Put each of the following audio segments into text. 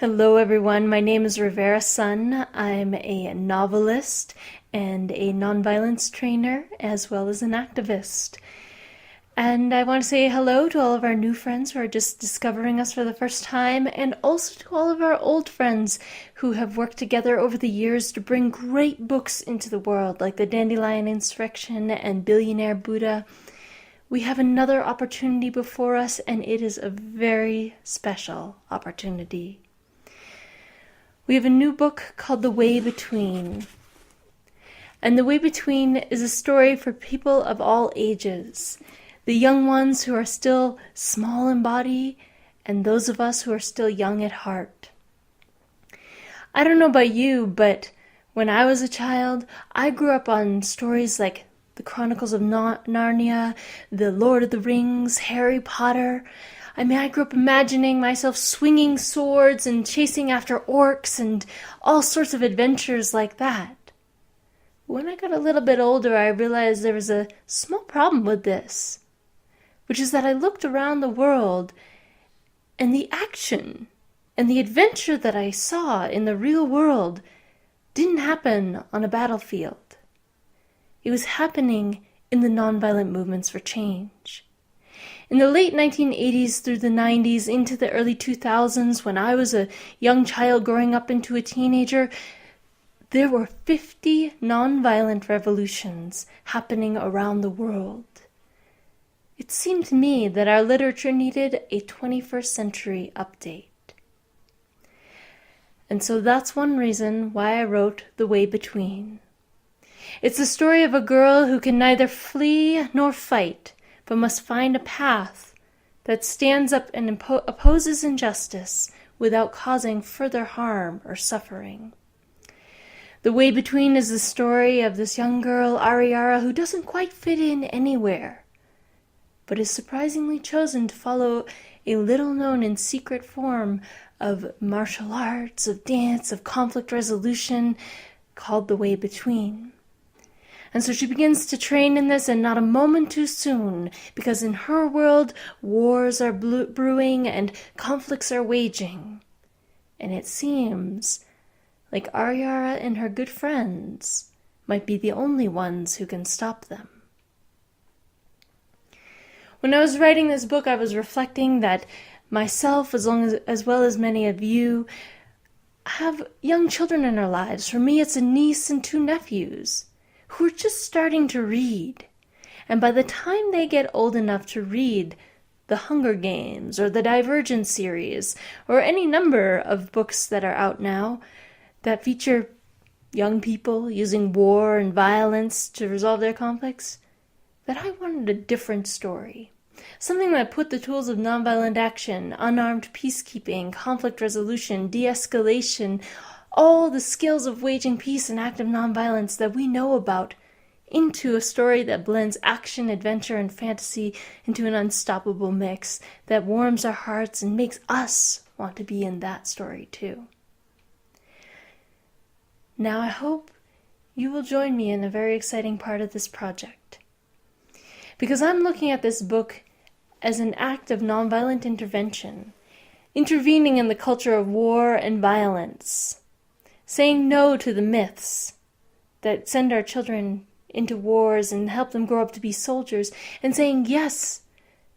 Hello everyone, my name is Rivera Sun. I'm a novelist and a nonviolence trainer as well as an activist. And I want to say hello to all of our new friends who are just discovering us for the first time, and also to all of our old friends who have worked together over the years to bring great books into the world, like The Dandelion Insurrection and Billionaire Buddha. We have another opportunity before us, and it is a very special opportunity. We have a new book called The Way Between. And The Way Between is a story for people of all ages. The young ones who are still small in body, and those of us who are still young at heart. I don't know about you, but when I was a child, I grew up on stories like The Chronicles of Narnia, The Lord of the Rings, Harry Potter. I grew up imagining myself swinging swords and chasing after orcs and all sorts of adventures like that. When I got a little bit older, I realized there was a small problem with this, which is that I looked around the world, and the action and the adventure that I saw in the real world didn't happen on a battlefield. It was happening in the nonviolent movements for change. In the late 1980s through the 90s into the early 2000s, when I was a young child growing up into a teenager, there were 50 nonviolent revolutions happening around the world. It seemed to me that our literature needed a 21st century update. And so that's one reason why I wrote The Way Between. It's the story of a girl who can neither flee nor fight, but must find a path that stands up and opposes injustice without causing further harm or suffering. The Way Between is the story of this young girl, Ari Ara, who doesn't quite fit in anywhere, but is surprisingly chosen to follow a little-known and secret form of martial arts, of dance, of conflict resolution, called The Way Between. And so she begins to train in this, and not a moment too soon, because in her world, wars are brewing and conflicts are waging. And it seems like Ari Ara and her good friends might be the only ones who can stop them. When I was writing this book, I was reflecting that myself, as well as many of you, have young children in our lives. For me, it's a niece and two nephews who are just starting to read. And by the time they get old enough to read The Hunger Games or the Divergent series or any number of books that are out now that feature young people using war and violence to resolve their conflicts, that I wanted a different story. Something that put the tools of nonviolent action, unarmed peacekeeping, conflict resolution, de-escalation, all the skills of waging peace and active nonviolence that we know about into a story that blends action, adventure, and fantasy into an unstoppable mix that warms our hearts and makes us want to be in that story too. Now I hope you will join me in a very exciting part of this project, because I'm looking at this book as an act of nonviolent intervention, intervening in the culture of war and violence, saying no to the myths that send our children into wars and help them grow up to be soldiers, and saying yes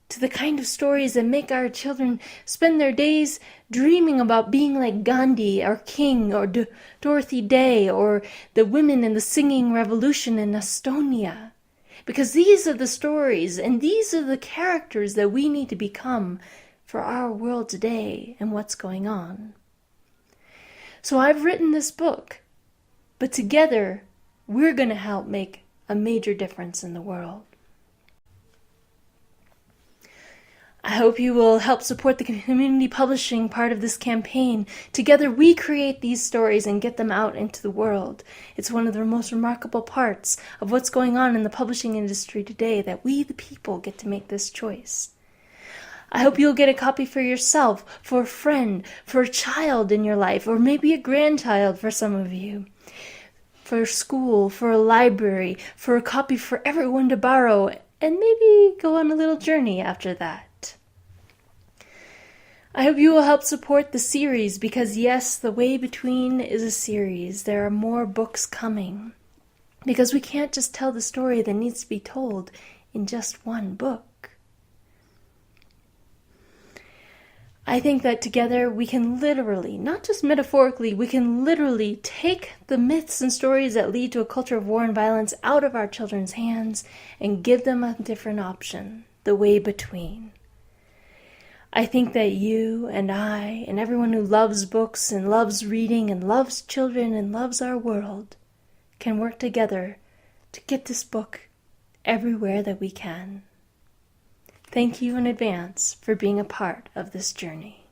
to the kind of stories that make our children spend their days dreaming about being like Gandhi or King or Dorothy Day or the women in the singing revolution in Estonia. Because these are the stories and these are the characters that we need to become for our world today and what's going on. So I've written this book, but together we're going to help make a major difference in the world. I hope you will help support the community publishing part of this campaign. Together we create these stories and get them out into the world. It's one of the most remarkable parts of what's going on in the publishing industry today, that we, the people, get to make this choice. I hope you'll get a copy for yourself, for a friend, for a child in your life, or maybe a grandchild for some of you, for school, for a library, for a copy for everyone to borrow, and maybe go on a little journey after that. I hope you will help support the series because, yes, The Way Between is a series. There are more books coming because we can't just tell the story that needs to be told in just one book. I think that together we can literally, not just metaphorically, we can literally take the myths and stories that lead to a culture of war and violence out of our children's hands and give them a different option, the way between. I think that you and I and everyone who loves books and loves reading and loves children and loves our world can work together to get this book everywhere that we can. Thank you in advance for being a part of this journey.